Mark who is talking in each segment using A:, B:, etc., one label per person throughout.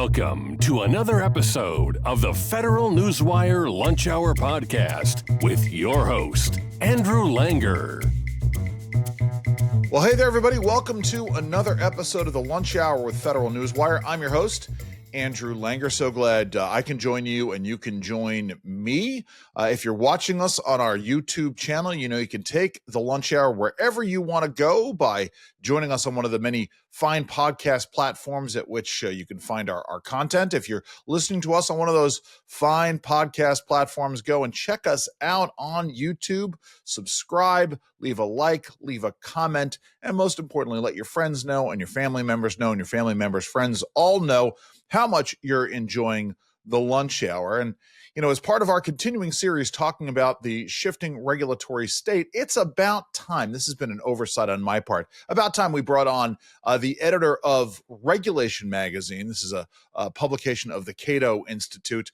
A: Welcome to another episode of the Federal Newswire Lunch Hour Podcast with your host, Andrew Langer.
B: Well, hey there, everybody. Welcome to another episode of the Lunch Hour with Federal Newswire. I'm your host, Andrew Langer. So glad I can join you and you can join me. If you're watching us on our YouTube channel, you know you can take the Lunch Hour wherever you want to go by joining us on one of the many fine podcast platforms at which you can find our content. If you're listening to us on one of those fine podcast platforms, go and check us out on YouTube. Subscribe, leave a like, leave a comment, and most importantly, let your friends know and your family members know and your family members' friends all know how much you're enjoying the Lunch Hour. And, you know, as part of our continuing series talking about the shifting regulatory state, it's about time, this has been an oversight on my part, about time we brought on the editor of Regulation magazine. This is a publication of the Cato Institute.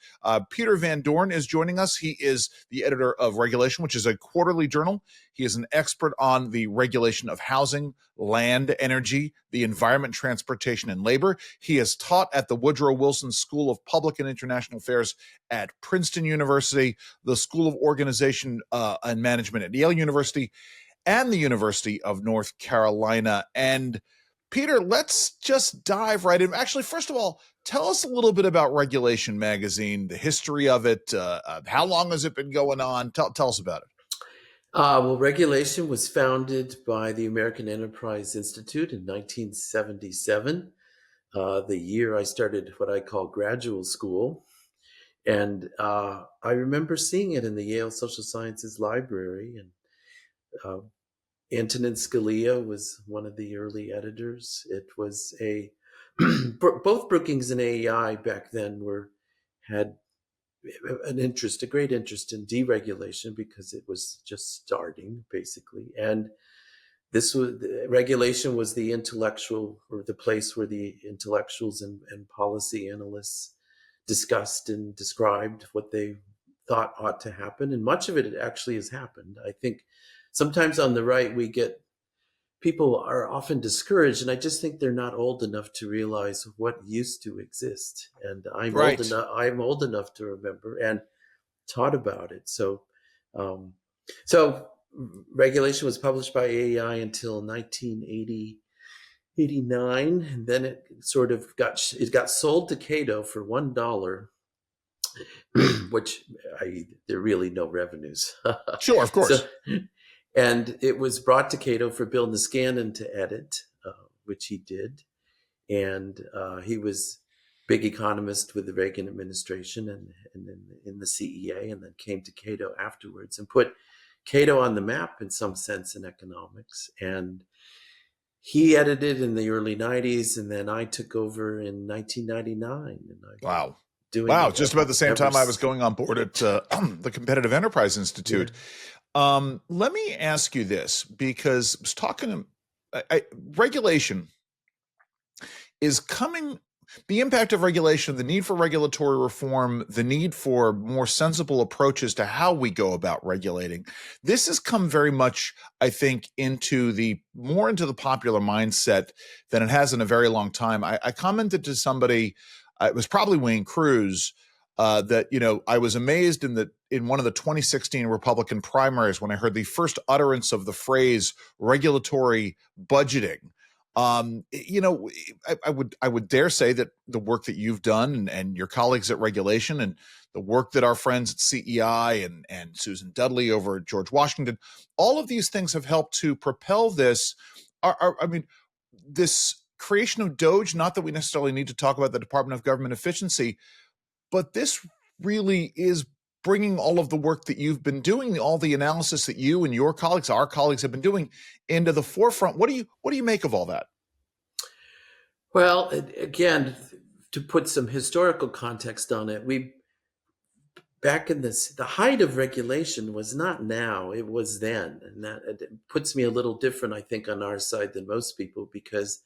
B: Peter Van Doren is joining us. He is the editor of Regulation, which is a quarterly journal. He is an expert on the regulation of housing, land, energy, the environment, transportation, and labor. He has taught at the Woodrow Wilson School of Public and International Affairs at Princeton University, the School of Organization and Management at Yale University, and the University of North Carolina. And Peter, let's just dive right in. Actually, first of all, tell us a little bit about Regulation magazine, the history of it. How long has it been going on? Tell us about it.
C: Well, Regulation was founded by the American Enterprise Institute in 1977, the year I started what I call graduate school. And I remember seeing it in the Yale Social Sciences Library. And Antonin Scalia was one of the early editors. It was both Brookings and AEI back then had a great interest in deregulation because it was just starting, basically. And Regulation was the intellectual, or the place where the intellectuals and policy analysts discussed and described what they thought ought to happen. And much of it actually has happened. I think sometimes on the right, people are often discouraged, and I just think they're not old enough to realize what used to exist. And I'm old enough to remember and taught about it. So Regulation was published by AEI until 1989, and then it sort of got sold to Cato for $1, which there are really no revenues.
B: Sure, of course.
C: And it was brought to Cato for Bill Niskanen to edit, which he did. And he was big economist with the Reagan administration and in the CEA, and then came to Cato afterwards and put Cato on the map in some sense in economics. And he edited in the early 90s, and then I took over in 1999. And
B: wow. Just about the same time I was going on board at the Competitive Enterprise Institute. Yeah. Let me ask you this, because I was talking to Regulation is coming. The impact of regulation, the need for regulatory reform, the need for more sensible approaches to how we go about regulating. This has come very much, I think, into the popular mindset than it has in a very long time. I commented to somebody, it was probably Wayne Cruz, that, you know, I was amazed in one of the 2016 Republican primaries when I heard the first utterance of the phrase regulatory budgeting. You know, I would dare say that the work that you've done and your colleagues at Regulation and the work that our friends at CEI and Susan Dudley over at George Washington, all of these things have helped to propel this. This creation of DOGE, not that we necessarily need to talk about the Department of Government Efficiency, but this really is bringing all of the work that you've been doing, all the analysis that you and your colleagues, our colleagues, have been doing into the forefront. What do you make of all that?
C: Well, again, to put some historical context on it, back in the height of regulation was not now, it was then. And that it puts me a little different, I think, on our side than most people, because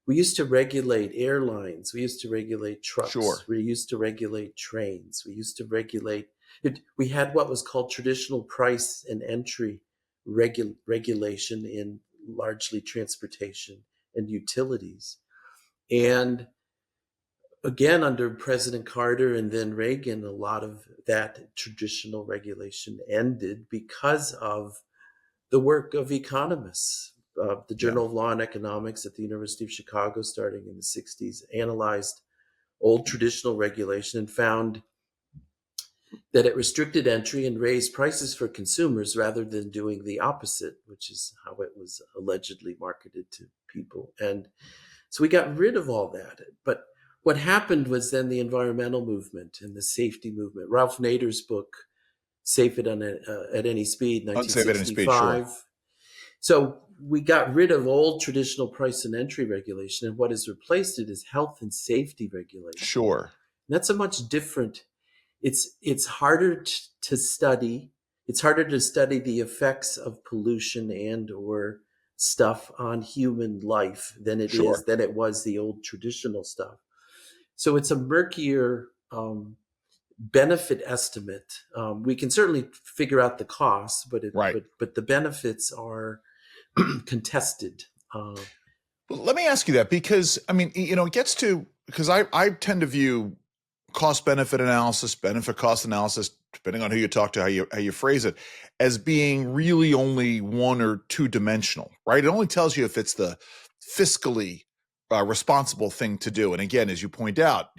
C: we used to regulate airlines. We used to regulate trucks.
B: Sure.
C: We used to regulate trains. We used to regulate it. We had what was called traditional price and entry regulation in largely transportation and utilities. And again, under President Carter and then Reagan, a lot of that traditional regulation ended because of the work of economists. The
B: Yeah,
C: Journal of Law and Economics at the University of Chicago, starting in the 60s, analyzed old traditional regulation and found that it restricted entry and raised prices for consumers rather than doing the opposite, which is how it was allegedly marketed to people. And so we got rid of all that. But what happened was then the environmental movement and the safety movement. Ralph Nader's book, Safe at Any Speed,
B: unsafe at any speed. Sure,
C: 1965. So we got rid of old traditional price and entry regulation, and what has replaced it is health and safety regulation.
B: sure.
C: And that's a much different. It's harder to study. It's harder to study the effects of pollution and or stuff on human life than it
B: Sure.
C: was the old traditional stuff. So it's a murkier benefit estimate. We can certainly figure out the costs,
B: Right.
C: but the benefits are contested.
B: Well, let me ask you that because I mean, it gets to because I tend to view cost benefit analysis, benefit cost analysis, depending on who you talk to, how you phrase it, as being really only one or two dimensional, right? It only tells you if it's the fiscally responsible thing to do. And again, as you point out,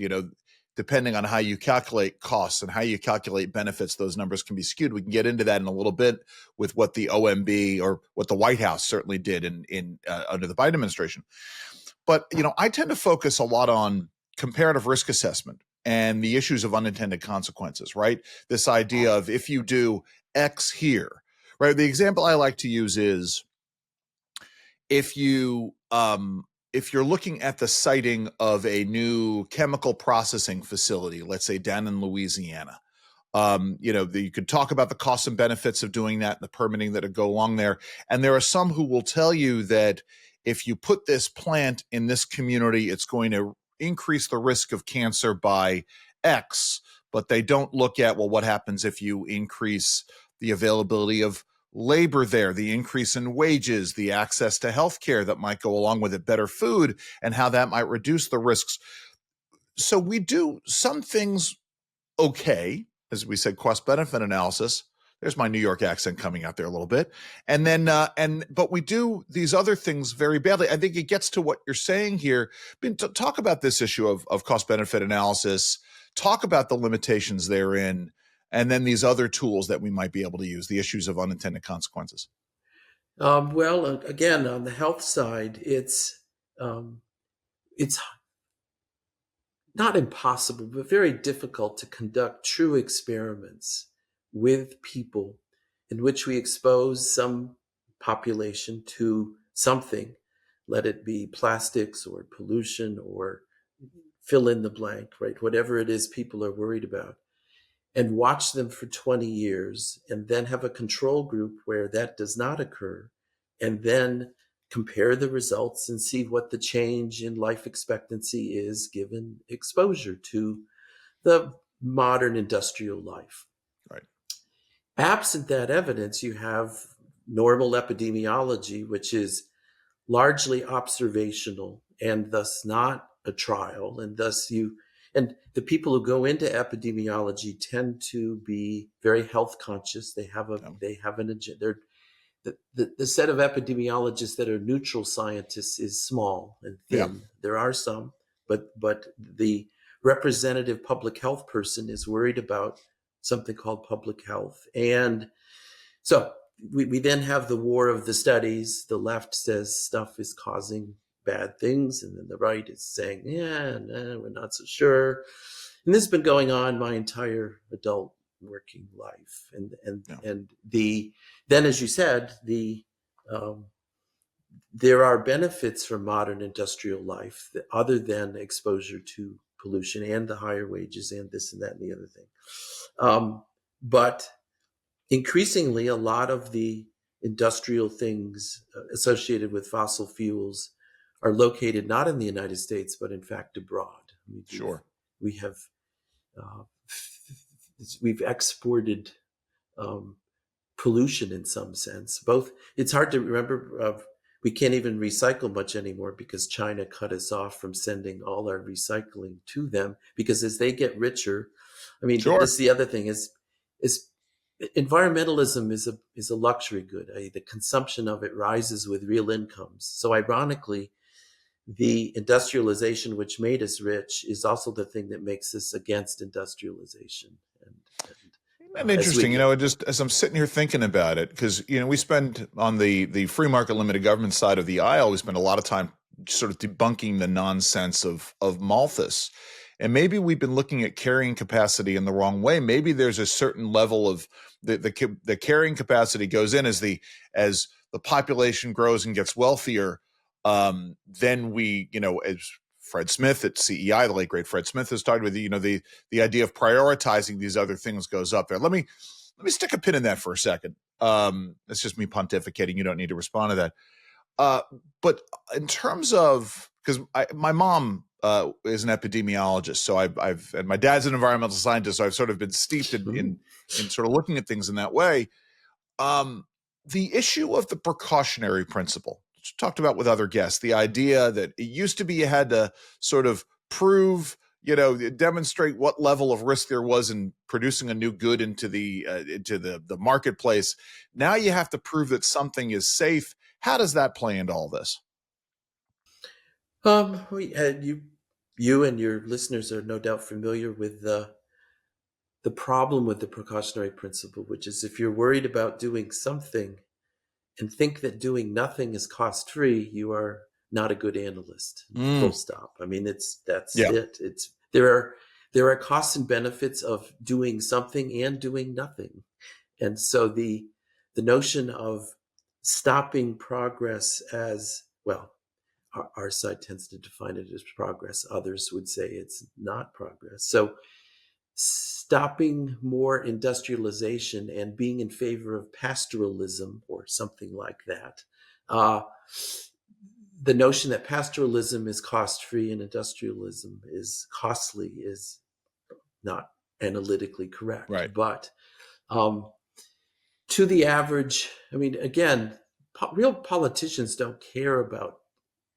B: depending on how you calculate costs and how you calculate benefits, those numbers can be skewed. We can get into that in a little bit with what the OMB or what the White House certainly did in under the Biden administration. But I tend to focus a lot on comparative risk assessment and the issues of unintended consequences, right? This idea of if you do X here, right? The example I like to use is if you're looking at the siting of a new chemical processing facility, let's say down in Louisiana, you could talk about the costs and benefits of doing that and the permitting that would go along there. And there are some who will tell you that if you put this plant in this community, it's going to increase the risk of cancer by X, but they don't look at, well, what happens if you increase the availability of labor there, the increase in wages, the access to healthcare that might go along with it, better food, and how that might reduce the risks. So we do some things okay, as we said, cost benefit analysis. There's my New York accent coming out there a little bit. And then, but we do these other things very badly. I think it gets to what you're saying here. Talk about this issue of cost benefit analysis, talk about the limitations therein, and then these other tools that we might be able to use, the issues of unintended consequences.
C: Well, again, on the health side, it's not impossible, but very difficult to conduct true experiments with people in which we expose some population to something, let it be plastics or pollution or fill in the blank, right? Whatever it is people are worried about, and watch them for 20 years and then have a control group where that does not occur, and then compare the results and see what the change in life expectancy is given exposure to the modern industrial life.
B: Right.
C: Absent that evidence, you have normal epidemiology, which is largely observational and thus not a trial. And thus and the people who go into epidemiology tend to be very health conscious. They have an agenda. The set of epidemiologists that are neutral scientists is small and thin.
B: Yeah.
C: There are some, but the representative public health person is worried about something called public health. And so we then have the war of the studies. The left says stuff is causing bad things, and then the right is saying, we're not so sure. And this has been going on my entire adult working life. Then, as you said, there are benefits for modern industrial life other than exposure to pollution and the higher wages and this and that and the other thing. But increasingly, a lot of the industrial things associated with fossil fuels are located not in the United States, but in fact abroad.
B: Sure.
C: We've exported pollution in some sense. Both, it's hard to remember we can't even recycle much anymore because China cut us off from sending all our recycling to them, because as they get richer, I mean,
B: Sure.
C: this is the other thing is environmentalism is a luxury good. The consumption of it rises with real incomes. So ironically, the industrialization which made us rich is also the thing that makes us against industrialization.
B: And interesting, just as I'm sitting here thinking about it, because we spend on the free market limited government side of the aisle, we spend a lot of time sort of debunking the nonsense of Malthus, and maybe we've been looking at carrying capacity in the wrong way. Maybe there's a certain level of the carrying capacity goes in as the population grows and gets wealthier. Then we, as Fred Smith at CEI, the late great Fred Smith, has talked with the idea of prioritizing these other things goes up there. Let me stick a pin in that for a second. It's just me pontificating. You don't need to respond to that. But in terms of, because my mom is an epidemiologist, so and my dad's an environmental scientist, so I've sort of been steeped in sort of looking at things in that way. The issue of the precautionary principle, talked about with other guests, the idea that it used to be you had to sort of prove, demonstrate what level of risk there was in producing a new good into the marketplace. Now you have to prove that something is safe. How does that play into all this?
C: You and your listeners are no doubt familiar with the problem with the precautionary principle, which is if you're worried about doing something and think that doing nothing is cost-free, you are not a good analyst. Full stop. I mean, it. There are costs and benefits of doing something and doing nothing. And so the notion of stopping progress as, well, our side tends to define it as progress. Others would say it's not progress. So stopping more industrialization and being in favor of pastoralism or something like that. The notion that pastoralism is cost-free and industrialism is costly is not analytically correct.
B: Right.
C: But to the average, I mean, again, real politicians don't care about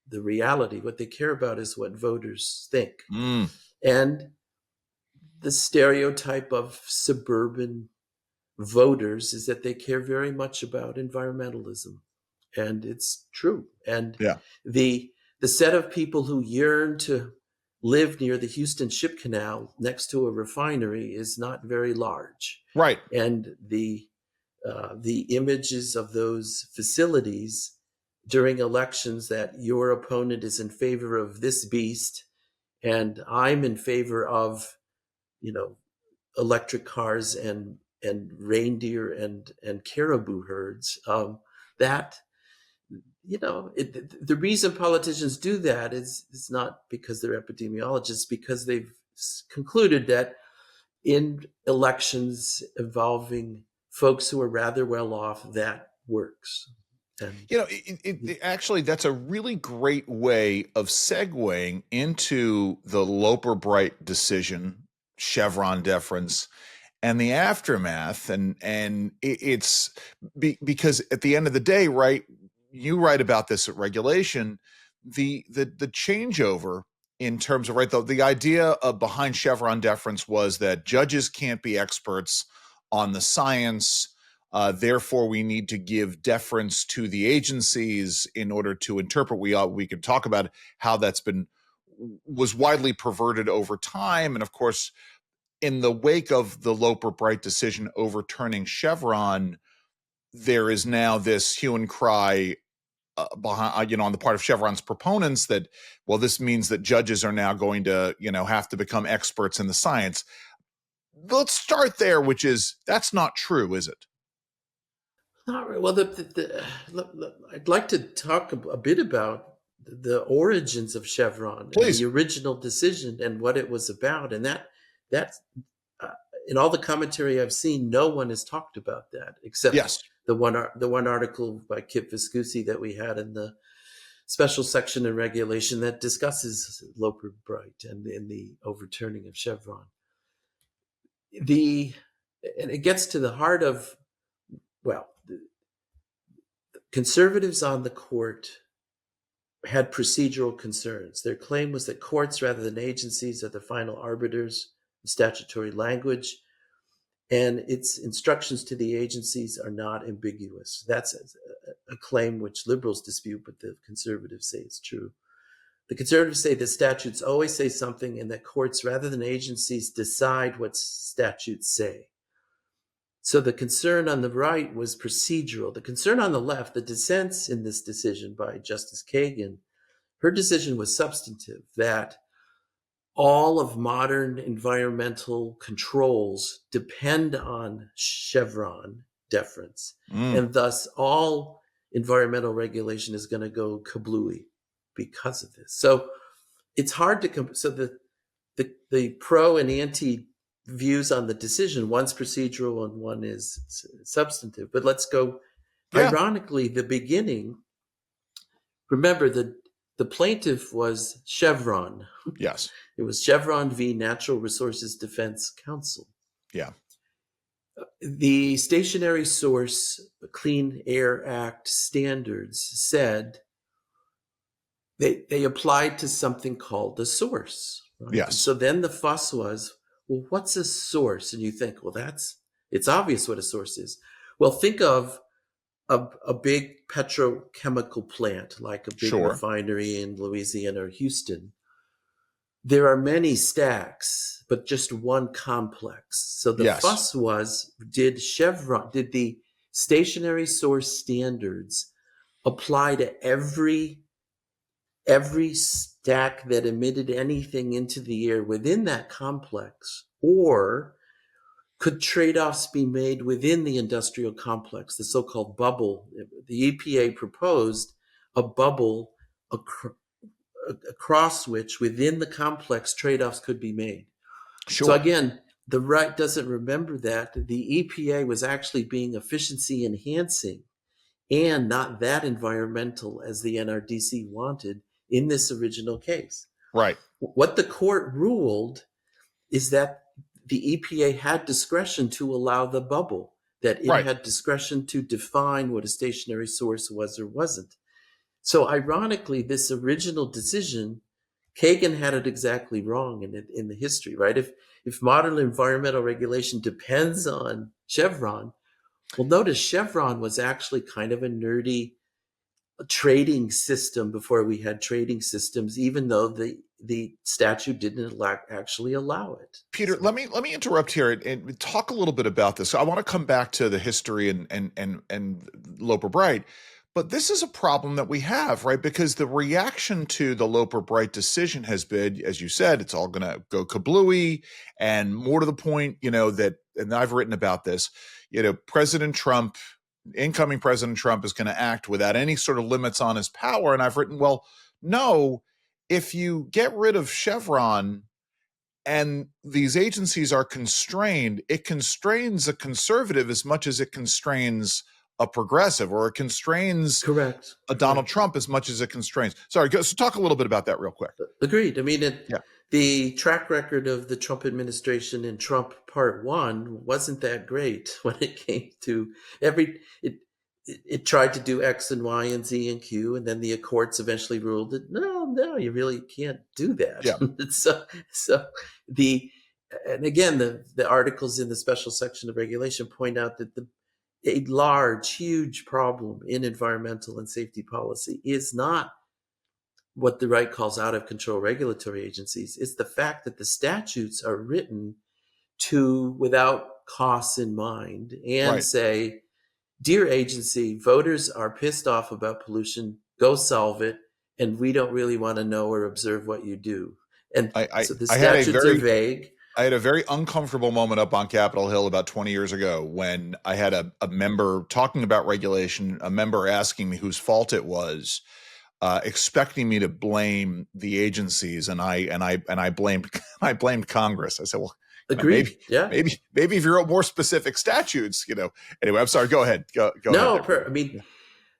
C: the reality. What they care about is what voters think. And the stereotype of suburban voters is that they care very much about environmentalism. And it's true. And the set of people who yearn to live near the Houston Ship Canal next to a refinery is not very large.
B: Right.
C: And the images of those facilities during elections, that your opponent is in favor of this beast and I'm in favor of, electric cars and reindeer and caribou herds, the reason politicians do that is not because they're epidemiologists, because they've concluded that in elections involving folks who are rather well off, that works. And,
B: actually, that's a really great way of segueing into the Loper-Bright decision, Chevron deference, and the aftermath. And it's because at the end of the day, right, you write about this at Regulation, the changeover in terms of, right, the idea of behind Chevron deference was that judges can't be experts on the science. Therefore, we need to give deference to the agencies in order to interpret. We could talk about how was widely perverted over time. And of course, in the wake of the Loper-Bright decision overturning Chevron, there is now this hue and cry behind, on the part of Chevron's proponents that, well, this means that judges are now going to, have to become experts in the science. Let's start there, which is, that's not true, is it?
C: Not really. Well, I'd like to talk a bit about the origins of Chevron,
B: Please.
C: And the original decision and what it was about. And that in all the commentary I've seen, no one has talked about that except the one article by Kip Viscusi that we had in the special section in Regulation that discusses Loper-Bright and the overturning of Chevron. And it gets to the heart of, well, Conservatives on the court had procedural concerns. Their claim was that courts, rather than agencies, are the final arbiters of statutory language, and its instructions to the agencies are not ambiguous. That's a claim which liberals dispute, but the conservatives say it's true. The conservatives say that statutes always say something, and that courts, rather than agencies, decide what statutes say. So the concern on the right was procedural. The concern on the left, the dissents in this decision by Justice Kagan, her decision was substantive, that all of modern environmental controls depend on Chevron deference, and thus all environmental regulation is going to go kablooey because of this. So it's hard to so the pro and anti views on the decision, one's procedural and one is substantive. But let's go, ironically, the beginning, remember the plaintiff was Chevron.
B: Yes.
C: It was Chevron v. Natural Resources Defense Council.
B: Yeah.
C: The Stationary Source Clean Air Act standards said they applied to something called a source. Right?
B: Yes.
C: So then the fuss was, well, what's a source? And you think, well, it's obvious what a source is. Well, think of a big petrochemical plant, like a big refinery in Louisiana or Houston. There are many stacks, but just one complex. So the fuss was, did the stationary source standards apply to every stack that emitted anything into the air within that complex, or could trade-offs be made within the industrial complex, the so-called bubble? The EPA proposed a bubble across which within the complex trade-offs could be made.
B: Sure.
C: So again, the right doesn't remember that the EPA was actually being efficiency enhancing and not that environmental as the NRDC wanted in this original case.
B: Right.
C: What the court ruled is that the EPA had discretion to allow the bubble, that it had discretion to define what a stationary source was or wasn't. So ironically, this original decision, Kagan had it exactly wrong in the history, right? If modern environmental regulation depends on Chevron, well, notice Chevron was actually kind of a nerdy trading system before we had trading systems, even though the statute didn't actually allow it.
B: Peter, let me interrupt here and talk a little bit about this. I want to come back to the history and Loper-Bright, but this is a problem that we have, right? Because the reaction to the Loper-Bright decision has been, as you said, it's all going to go kablooey, and more to the point, that, and I've written about this, President Trump, incoming President Trump, is going to act without any sort of limits on his power. And I've written, well, no, if you get rid of Chevron and these agencies are constrained, it constrains a conservative as much as it constrains a progressive, or it constrains a Donald Trump as much as it constrains. Sorry, so talk a little bit about that real quick.
C: Agreed. I mean, the track record of the Trump administration in Trump Part 1 wasn't that great when it came to it tried to do X and Y and Z and Q, and then the courts eventually ruled that no, you really can't do that. Yeah. And again, the articles in the special section of regulation point out that a large, huge problem in environmental and safety policy is not what the right calls out of control regulatory agencies. It's the fact that the statutes are written without costs in mind and say, dear agency, voters are pissed off about pollution, go solve it, and we don't really want to know or observe what you do. And so the statutes are vague.
B: I had a very uncomfortable moment up on Capitol Hill about 20 years ago when I had a member talking about regulation, a member asking me whose fault it was, expecting me to blame the agencies, and I blamed Congress. I said, well,
C: agreed.
B: Maybe if you wrote more specific statutes, Anyway, I'm sorry. Go ahead. Go ahead.
C: I mean,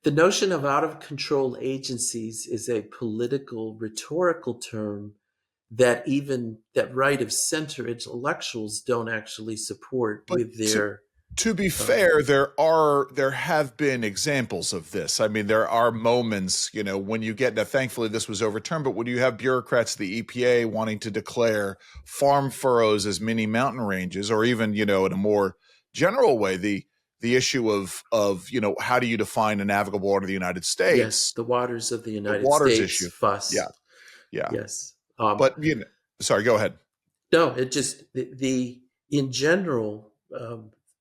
C: the notion of out of control agencies is a political, rhetorical term that right of center intellectuals don't actually support with their
B: To be fair, there have been examples of this. I mean, there are moments, when you get, now thankfully this was overturned, but when you have bureaucrats, the EPA wanting to declare farm furrows as mini mountain ranges, or even, in a more general way, the issue of, how do you define a navigable water of the United States?
C: Yes, the waters of the United
B: waters
C: States
B: issue.
C: fuss.
B: Yeah. Yeah.
C: Yes.
B: But, sorry, go ahead.
C: No, it just, in general,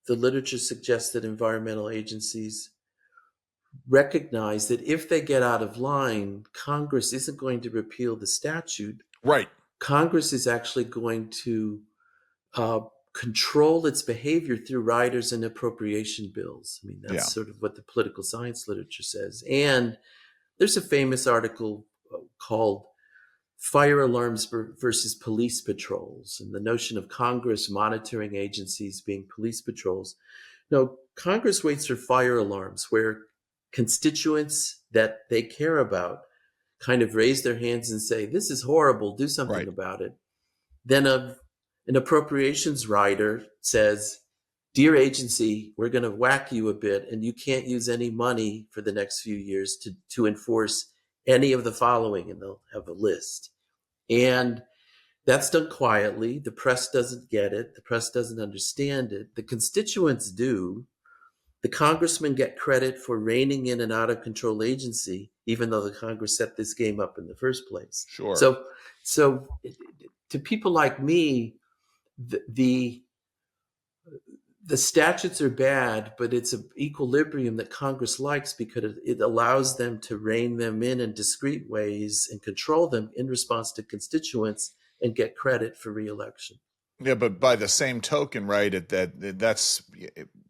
C: the literature suggests that environmental agencies recognize that if they get out of line, Congress isn't going to repeal the statute.
B: Right.
C: Congress is actually going to control its behavior through riders and appropriation bills. I mean, that's sort of what the political science literature says. And there's a famous article called Fire Alarms versus Police Patrols, and the notion of Congress monitoring agencies being police patrols. No, Congress waits for fire alarms where constituents that they care about kind of raise their hands and say, this is horrible, do something about it. Then an appropriations rider says, dear agency, we're going to whack you a bit, and you can't use any money for the next few years to enforce any of the following, and they'll have a list. And that's done quietly. The press doesn't get it. The press doesn't understand it. The constituents do. The congressmen get credit for reining in an out-of-control agency, even though the Congress set this game up in the first place.
B: Sure.
C: So to people like me, the statutes are bad, but it's an equilibrium that Congress likes because it allows them to rein them in discrete ways and control them in response to constituents and get credit for re-election.
B: Yeah, but by the same token, right, that's,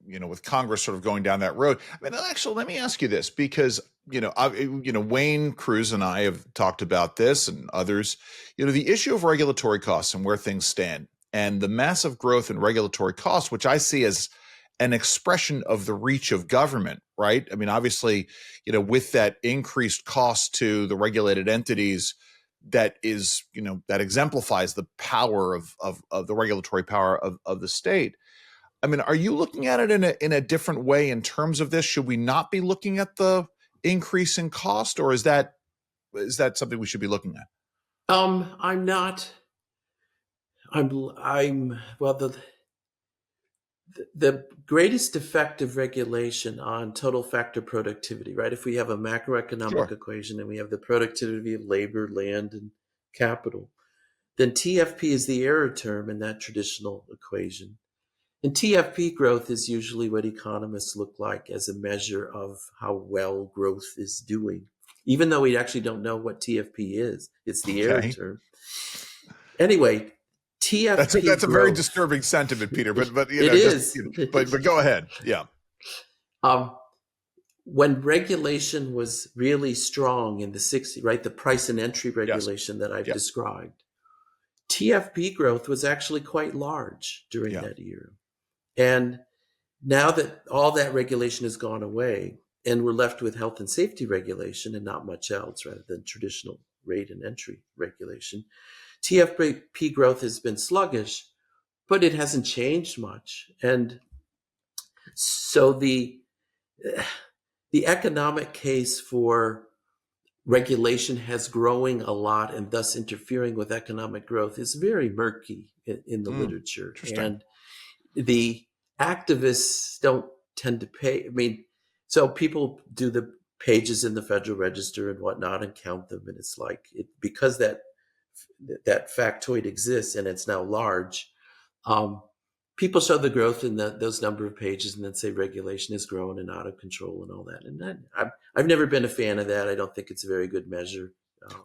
B: with Congress sort of going down that road. I mean, actually, let me ask you this, because, Wayne Cruz and I have talked about this, and others, the issue of regulatory costs and where things stand, and the massive growth in regulatory costs, which I see as an expression of the reach of government, right? I mean, obviously, with that increased cost to the regulated entities, that is, that exemplifies the power of the regulatory power of the state. I mean, are you looking at it in a different way in terms of this? Should we not be looking at the increase in cost, or is that something we should be looking at?
C: I'm not. Well, the greatest effect of regulation on total factor productivity, right? If we have a macroeconomic equation and we have the productivity of labor, land, and capital, then TFP is the error term in that traditional equation. And TFP growth is usually what economists look like as a measure of how well growth is doing, even though we actually don't know what TFP is. It's the error term. Anyway, TFP
B: that's a very disturbing sentiment, Peter. But
C: it is.
B: But go ahead. Yeah.
C: When regulation was really strong in the 60s, right, the price and entry regulation that I've described, TFP growth was actually quite large during that year. And now that all that regulation has gone away, and we're left with health and safety regulation and not much else, rather than traditional rate and entry regulation, TFP growth has been sluggish, but it hasn't changed much. And so the economic case for regulation has growing a lot and thus interfering with economic growth is very murky in the literature. And the activists don't tend to pay. I mean, so people do the pages in the Federal Register and whatnot and count them. And it's like, because that factoid exists and it's now large, people show the growth in those number of pages and then say regulation is growing and out of control and all that. And I've never been a fan of that. I don't think it's a very good measure.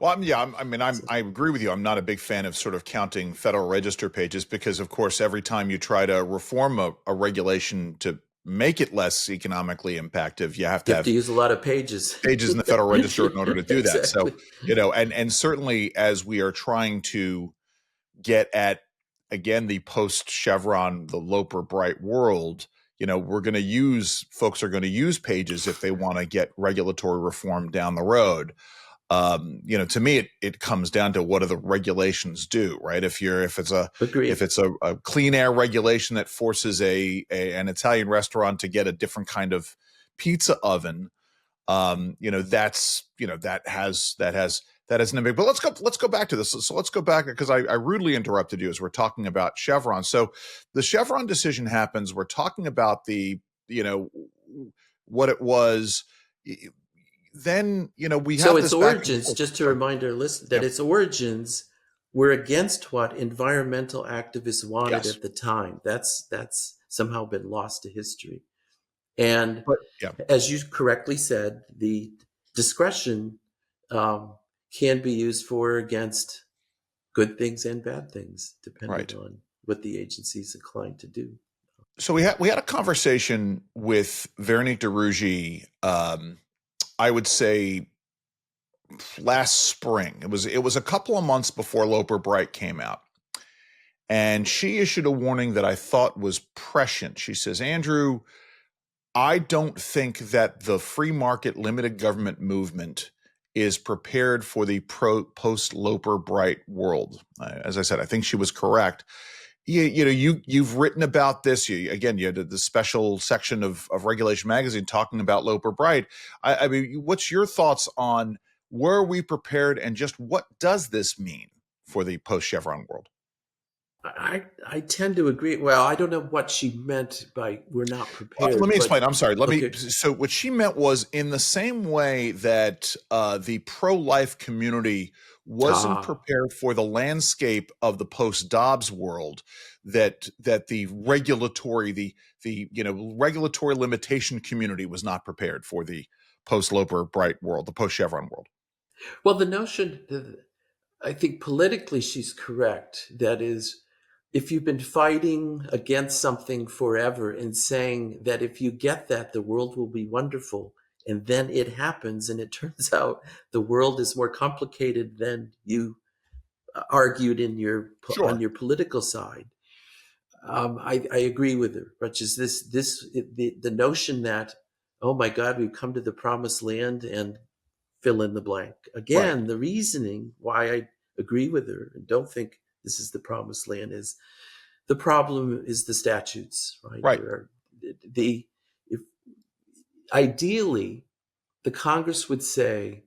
B: I agree with you. I'm not a big fan of sort of counting Federal Register pages because, of course, every time you try to reform a regulation to make it less economically impactful, you have to
C: use a lot of pages
B: in the Federal Register in order to do that. Exactly. So, and certainly as we are trying to get at, again, the post-Chevron, the Loper-Bright world, folks are going to use pages if they want to get regulatory reform down the road. To me, it comes down to what do the regulations do, right? If it's a clean air regulation that forces an Italian restaurant to get a different kind of pizza oven, that has an impact. But let's go back to this. So let's go back, because I rudely interrupted you as we're talking about Chevron. So the Chevron decision happens. We're talking about what it was. Then we have
C: so
B: its
C: its origins. Just to remind our listeners that its origins were against what environmental activists wanted at the time. That's somehow been lost to history. And as you correctly said, the discretion can be used for or against good things and bad things, depending on what the agency is inclined to do.
B: So we had a conversation with Veronique de Rugy, I would say last spring. It was a couple of months before Loper Bright came out. And she issued a warning that I thought was prescient. She says, Andrew, I don't think that the free market limited government movement is prepared for the post Loper Bright world. As I said, I think she was correct. You've written about this. You had the special section of Regulation Magazine talking about Loper Bright. I mean, what's your thoughts on were we prepared, and just what does this mean for the post Chevron world?
C: I tend to agree. Well, I don't know what she meant by we're not prepared.
B: Let me explain. I'm sorry. So what she meant was, in the same way that the pro-life community wasn't prepared for the landscape of the post-Dobbs world, that the regulatory limitation community was not prepared for the post-Loper Bright world, the post-Chevron world.
C: Well, the notion, I think politically she's correct. That is, if you've been fighting against something forever and saying that if you get that, the world will be wonderful, and then it happens, and it turns out the world is more complicated than you argued on your political side. I agree with her, which is the notion that, oh my God, we've come to the promised land, and fill in the blank. Again, the reasoning why I agree with her and don't think this is the promised land is the problem is the statutes, right? Ideally, the Congress would say,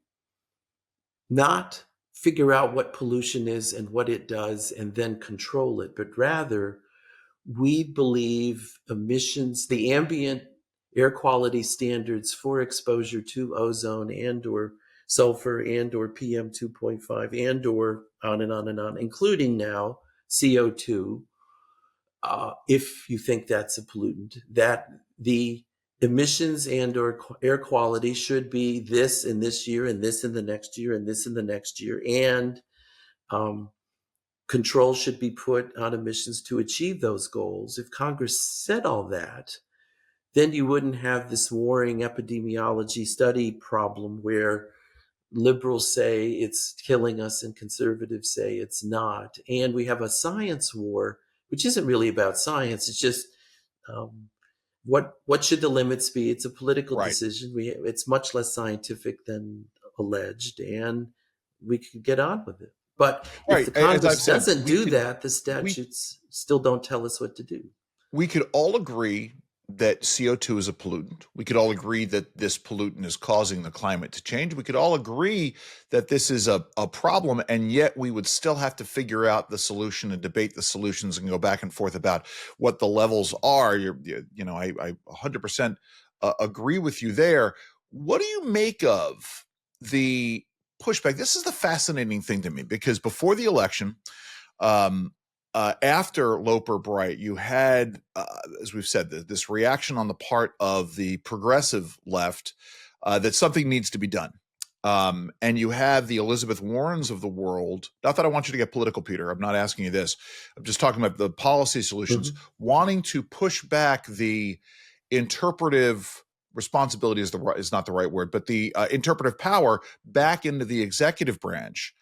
C: not figure out what pollution is and what it does and then control it, but rather we believe emissions, the ambient air quality standards for exposure to ozone and or sulfur and or PM 2.5 and or on and on and on, including now CO2, if you think that's a pollutant, that the emissions and or air quality should be this in this year and this in the next year and this in the next year. And control should be put on emissions to achieve those goals. If Congress said all that, then you wouldn't have this warring epidemiology study problem where liberals say it's killing us and conservatives say it's not. And we have a science war, which isn't really about science. It's just what should the limits be? It's a political decision. It's much less scientific than alleged, and we could get on with it. But if the Congress doesn't do that, the statutes still don't tell us what to do.
B: We could all agree that CO2 is a pollutant. We could all agree that this pollutant is causing the climate to change. We could all agree that this is a problem, and yet we would still have to figure out the solution and debate the solutions and go back and forth about what the levels are. I 100% agree with you there. What do you make of the pushback? This is the fascinating thing to me, because before the election, after Loper Bright, you had, as we've said, this reaction on the part of the progressive left that something needs to be done. And you have the Elizabeth Warrens of the world. Not that I want you to get political, Peter. I'm not asking you this. I'm just talking about the policy solutions, wanting to push back the interpretive responsibility is not the right word, but the interpretive power back into the executive branch.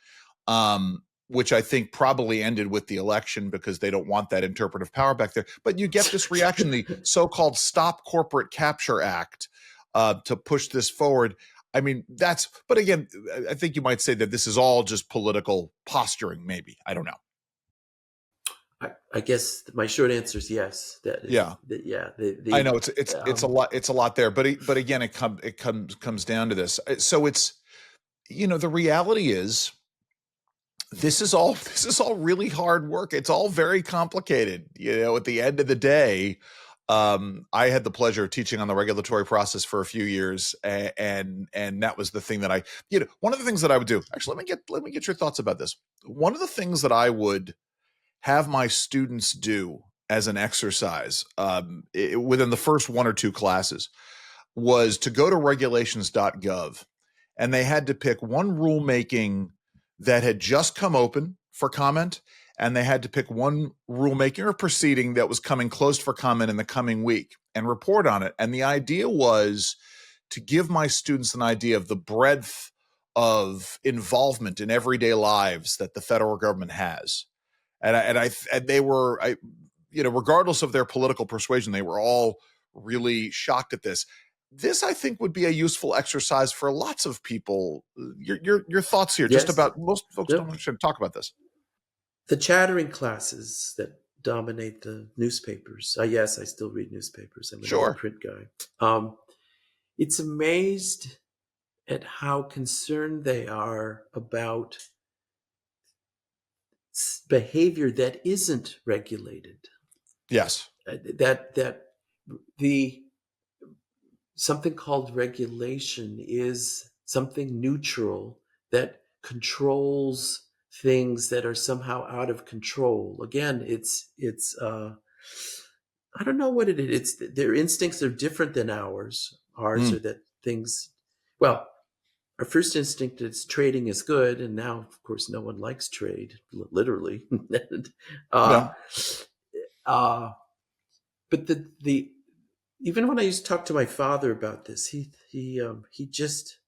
B: Which I think probably ended with the election, because they don't want that interpretive power back there. But you get this reaction, the so-called Stop Corporate Capture Act, to push this forward. I mean, but again, I think you might say that this is all just political posturing, maybe. I don't know.
C: I guess my short answer is yes.
B: Yeah. I know it's a lot there, but again, it comes down to this. So it's, the reality is this is all really hard work. It's all very complicated. At the end of the day, I had the pleasure of teaching on the regulatory process for a few years, and that was the thing that one of the things that I would do. Actually, let me get your thoughts about this. One of the things that I would have my students do as an exercise within the first one or two classes was to go to regulations.gov, and they had to pick one rulemaking that had just come open for comment, and they had to pick one rulemaking or proceeding that was coming closed for comment in the coming week and report on it. And the idea was to give my students an idea of the breadth of involvement in everyday lives that the federal government has. And they were, regardless of their political persuasion, they were all really shocked at this. This, I think, would be a useful exercise for lots of people. Your thoughts here,
C: Yes.
B: just about most folks don't actually talk about this.
C: The chattering classes that dominate the newspapers. Yes, I still read newspapers. I'm a print guy. It's amazed at how concerned they are about behavior that isn't regulated.
B: Yes.
C: That the something called regulation is something neutral that controls things that are somehow out of control. Again, it's I don't know what it is. It's their instincts are different than ours. Ours are that things. Well, our first instinct is trading is good, and now, of course, no one likes trade, literally. But the even when I used to talk to my father about this, he just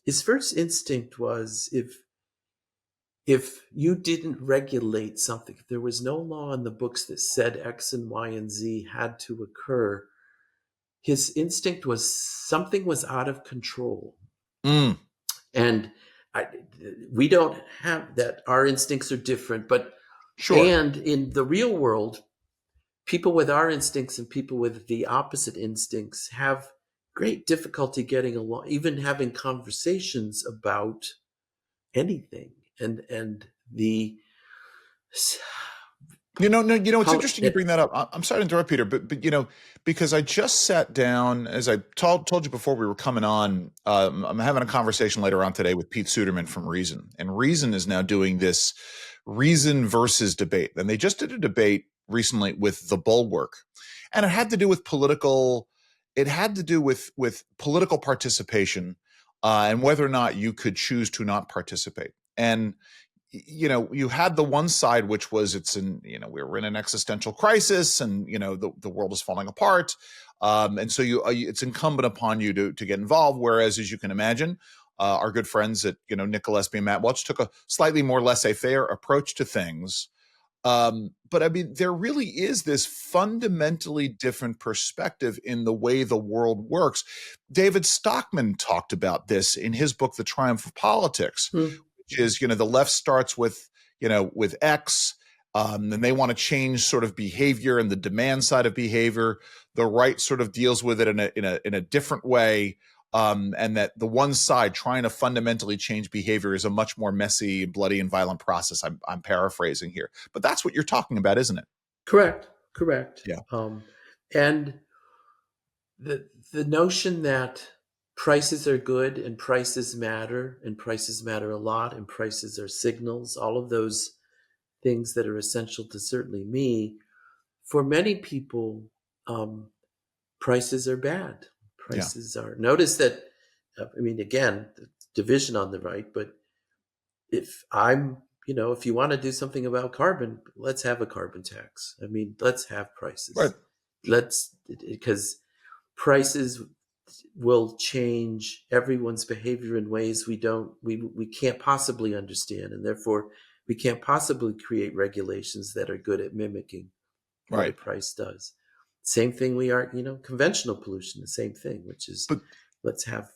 C: his first instinct was if you didn't regulate something, if there was no law in the books that said X and Y and Z had to occur, his instinct was something was out of control. And we don't have that. Our instincts are different, but and in the real world, people with our instincts and people with the opposite instincts have great difficulty getting along, even having conversations about anything. And the
B: it's interesting you bring that up. I'm sorry to interrupt, Peter, but because I just sat down, as I told you before we were coming on, I'm having a conversation later on today with Pete Suderman from Reason, and Reason is now doing this Reason versus debate, and they just did a debate recently with the Bulwark, and it had to do with political participation and whether or not you could choose to not participate. And you had the one side, which was we're in an existential crisis, and the world is falling apart, and so it's incumbent upon you to get involved. Whereas, as you can imagine, our good friends at Nick Gillespie and Matt Welch took a slightly more laissez-faire approach to things. But I mean, there really is this fundamentally different perspective in the way the world works. David Stockman talked about this in his book, The Triumph of Politics, which is, the left starts with X, and they want to change sort of behavior and the demand side of behavior. The right sort of deals with it in a different way. And that the one side trying to fundamentally change behavior is a much more messy, bloody, and violent process. I'm paraphrasing here, but that's what you're talking about, isn't it?
C: Correct.
B: Yeah.
C: And the notion that prices are good and prices matter a lot and prices are signals, all of those things that are essential to certainly me. For many people, prices are bad. Prices are. Notice that, again, division on the right, but if if you want to do something about carbon, let's have a carbon tax. Let's have prices.
B: Right.
C: Because prices will change everyone's behavior in ways we can't possibly understand, and therefore we can't possibly create regulations that are good at mimicking what a price does. Same thing conventional pollution, the same thing, which is let's have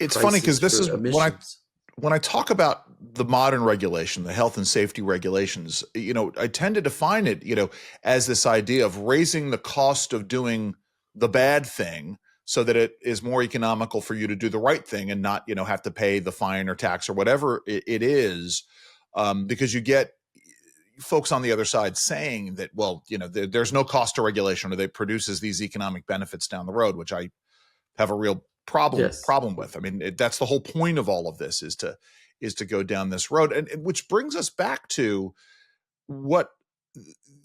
B: It's funny because
C: prices
B: this is
C: for emissions.
B: when I talk about the modern regulation, the health and safety regulations, I tend to define it, as this idea of raising the cost of doing the bad thing so that it is more economical for you to do the right thing and not, have to pay the fine or tax or whatever it is, because you get folks on the other side saying that, well, there's no cost to regulation, or that produces these economic benefits down the road, which I have a real problem with. I mean, that's the whole point of all of this, is to go down this road, and which brings us back to what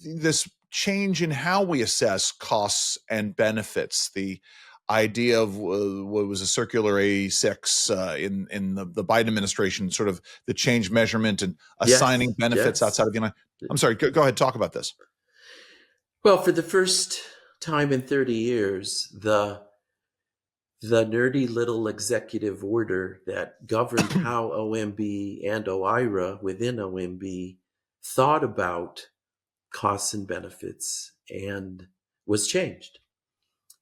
B: this change in how we assess costs and benefits. The idea of what was a circular A6 in the Biden administration, sort of the change measurement and assigning benefits outside of the United. I'm sorry, go ahead, talk about this.
C: Well, for the first time in 30 years, the nerdy little executive order that governed how OMB and OIRA within OMB thought about costs and benefits and was changed.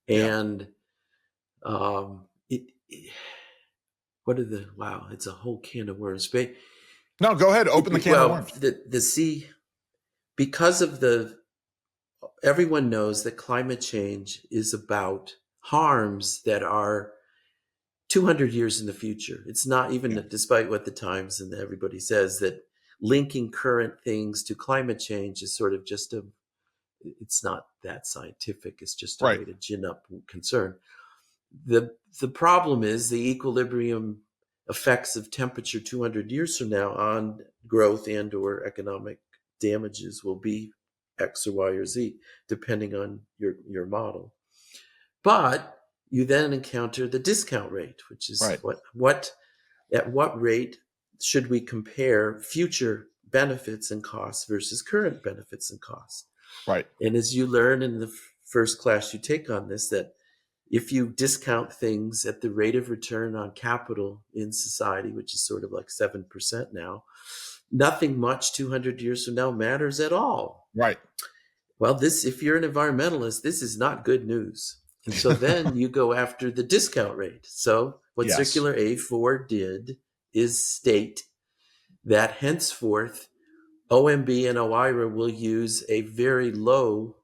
C: And it's a whole can of worms.
B: No, go ahead, open the can of worms.
C: Because of everyone knows that climate change is about harms that are 200 years in the future. It's not even, despite what the Times and everybody says, that linking current things to climate change is sort of just it's not that scientific. It's just a way to gin up concern. The problem is the equilibrium effects of temperature 200 years from now on growth and or economic damages will be X or Y or Z, depending on your model. But you then encounter the discount rate, which is at what rate should we compare future benefits and costs versus current benefits and costs?
B: Right.
C: And as you learn in the first class you take on this, that if you discount things at the rate of return on capital in society, which is sort of like 7% now, nothing much 200 years from now matters at all.
B: Right.
C: Well, if you're an environmentalist, this is not good news. And so then you go after the discount rate. So what Circular A4 did is state that henceforth OMB and OIRA will use a very low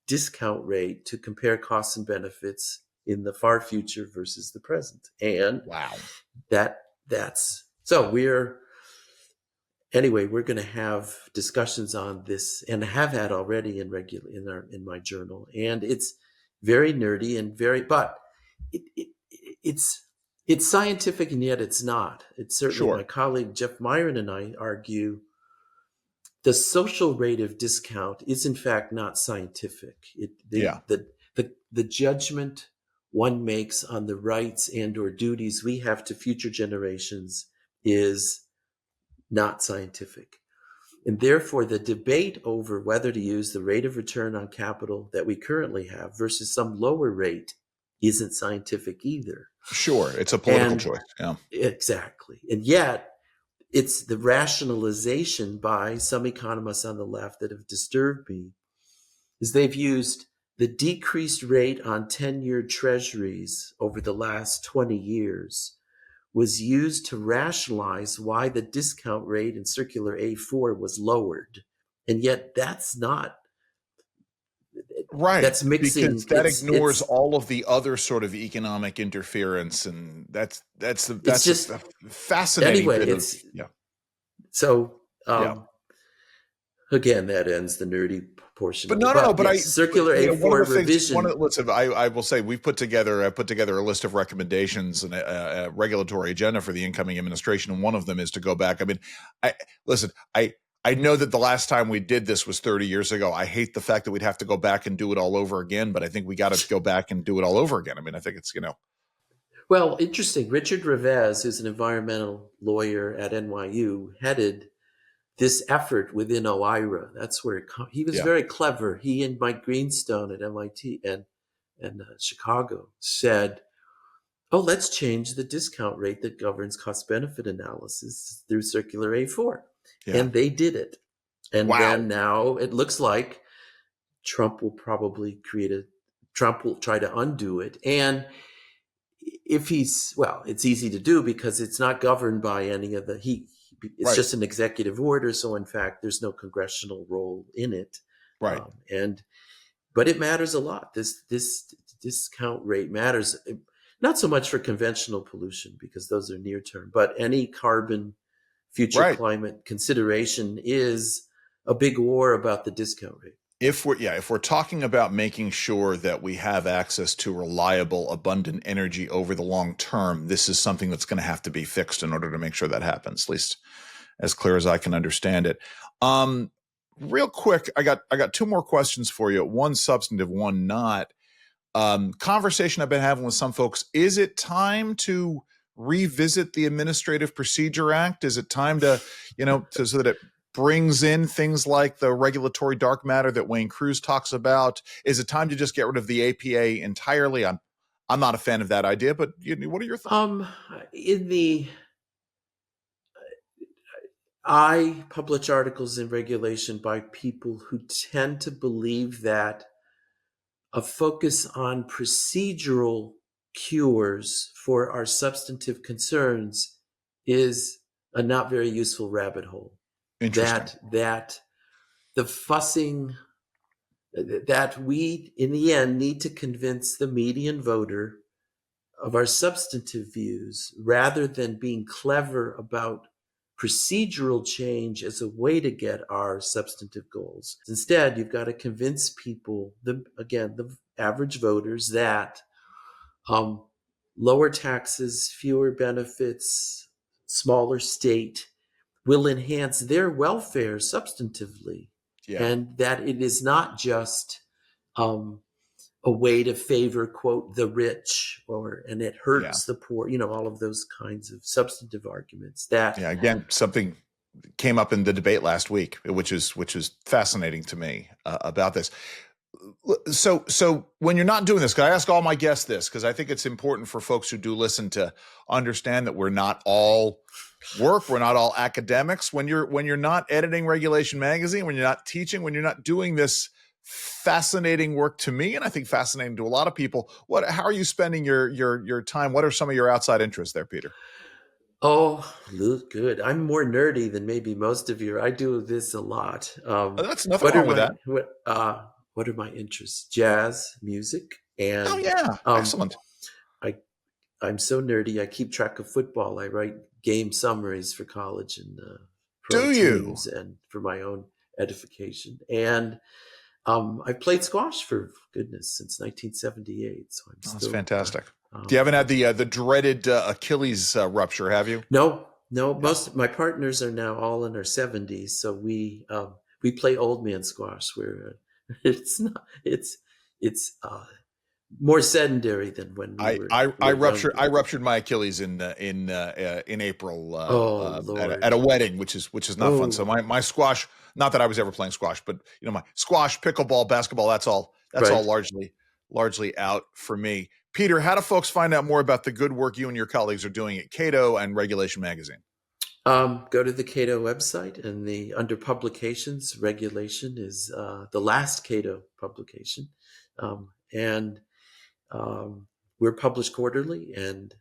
C: discount rate to compare costs and benefits in the far future versus the present. And we're going to have discussions on this, and have had already in my journal. And it's very nerdy and but it's scientific, and yet it's not. It's certainly my colleague Jeff Myron and I argue the social rate of discount is in fact not scientific. The judgment one makes on the rights and or duties we have to future generations is not scientific. And therefore, the debate over whether to use the rate of return on capital that we currently have versus some lower rate isn't scientific either.
B: Sure, it's a political choice. Yeah,
C: exactly. And yet, it's the rationalization by some economists on the left that have disturbed me, is they've used the decreased rate on 10-year treasuries over the last 20 years was used to rationalize why the discount rate in Circular A4 was lowered. And yet that's not
B: right.
C: That's mixing.
B: Because that ignores all of the other sort of economic interference. And that's just fascinating.
C: Anyway, So again, that ends the nerdy portion.
B: But
C: Circular A4 revision.
B: Listen, I will say I put together a list of recommendations and a regulatory agenda for the incoming administration, and one of them is to go back. I mean, I know that the last time we did this was 30 years ago. I hate the fact that we'd have to go back and do it all over again, but I think we got to go back and do it all over again. I mean, I think it's
C: Well, interesting. Richard Revesz, who's an environmental lawyer at NYU, headed this effort within OIRA. That's where he was very clever. He and Mike Greenstone at MIT and Chicago said, let's change the discount rate that governs cost-benefit analysis through Circular A4. Yeah. And they did it. And then now it looks like Trump will try to undo it. And if he's, well, it's easy to do because it's not governed by any of the, it's
B: Right.
C: just an executive order. So in fact, there's no congressional role in it.
B: Right.
C: But it matters a lot. This discount rate matters, not so much for conventional pollution because those are near term, but any carbon future climate consideration is a big war about the discount rate.
B: If we're talking about making sure that we have access to reliable, abundant energy over the long term, this is something that's going to have to be fixed in order to make sure that happens, at least as clear as I can understand it. Real quick, I got two more questions for you. One substantive, one not. Conversation I've been having with some folks. Is it time to revisit the Administrative Procedure Act? Is it time to, so that it brings in things like the regulatory dark matter that Wayne Cruz talks about? Is it time to just get rid of the APA entirely? I'm not a fan of that idea, but what are your thoughts?
C: I publish articles in regulation by people who tend to believe that a focus on procedural cures for our substantive concerns is a not very useful rabbit hole. That the fussing, that we in the end need to convince the median voter of our substantive views rather than being clever about procedural change as a way to get our substantive goals. Instead, you've got to convince people, the average voters, that lower taxes, fewer benefits, smaller state will enhance their welfare substantively. Yeah. And that it is not just a way to favor, quote, the rich, and it hurts the poor, all of those kinds of substantive arguments. Again,
B: something came up in the debate last week, which is fascinating to me about this. So when you're not doing this, can I ask all my guests this? Because I think it's important for folks who do listen to understand that we're not all work, we're not all academics. When you're not editing Regulation Magazine, when you're not teaching, when you're not doing this fascinating work to me, and I think fascinating to a lot of people, how are you spending your time? What are some of your outside interests there, Peter?
C: Oh, good. I'm more nerdy than maybe most of you. I do this a lot.
B: That's nothing wrong with that.
C: What are my interests? Jazz, music, and
B: excellent.
C: I'm so nerdy. I keep track of football. I write game summaries for college and pro teams and for my own edification. And I've played squash for goodness since 1978. So
B: that's fantastic. You haven't had the dreaded Achilles rupture, have you?
C: No. Most of my partners are now all in their 70s, so we play old man squash, where it's more sedentary than when
B: I ruptured my Achilles in April at a wedding, which is not fun. So my squash, not that I was ever playing squash, but my squash, pickleball, basketball, that's all largely out for me. Peter, how do folks find out more about the good work you and your colleagues are doing at Cato and Regulation Magazine?
C: Go to the Cato website, and under publications, Regulation is the last Cato publication. We're published quarterly, and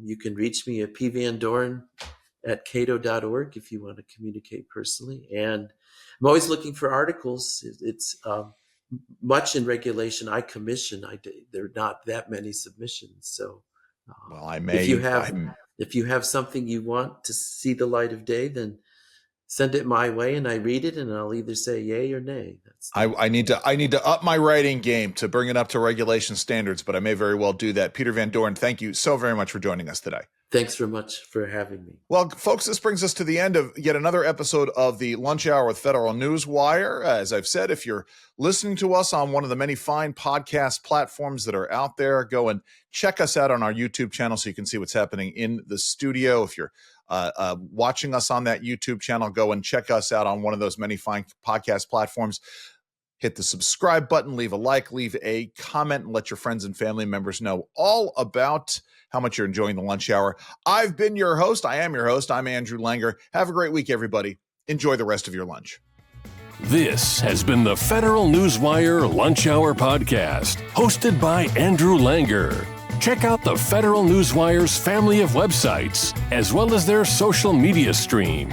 C: you can reach me at pvandoren@cato.org if you want to communicate personally. And I'm always looking for articles. It's much in Regulation I commission. There are not that many submissions. So if you have something you want to see the light of day, then send it my way, and I read it, and I'll either say yay or nay.
B: I need to up my writing game to bring it up to regulation standards, but I may very well do that. Peter Van Doren, thank you so very much for joining us today.
C: Thanks very much for having me.
B: Well, folks, this brings us to the end of yet another episode of the Lunch Hour with Federal Newswire. As I've said, if you're listening to us on one of the many fine podcast platforms that are out there, go and check us out on our YouTube channel so you can see what's happening in the studio. If you're watching us on that YouTube channel, go and check us out on one of those many fine podcast platforms. Hit the subscribe button, leave a like, leave a comment, and let your friends and family members know all about how much you're enjoying the lunch hour. I've been your host. I am your host. I'm Andrew Langer. Have a great week, everybody. Enjoy the rest of your lunch.
A: This has been the Federal Newswire Lunch Hour Podcast, hosted by Andrew Langer. Check out the Federal Newswire's family of websites, as well as their social media stream.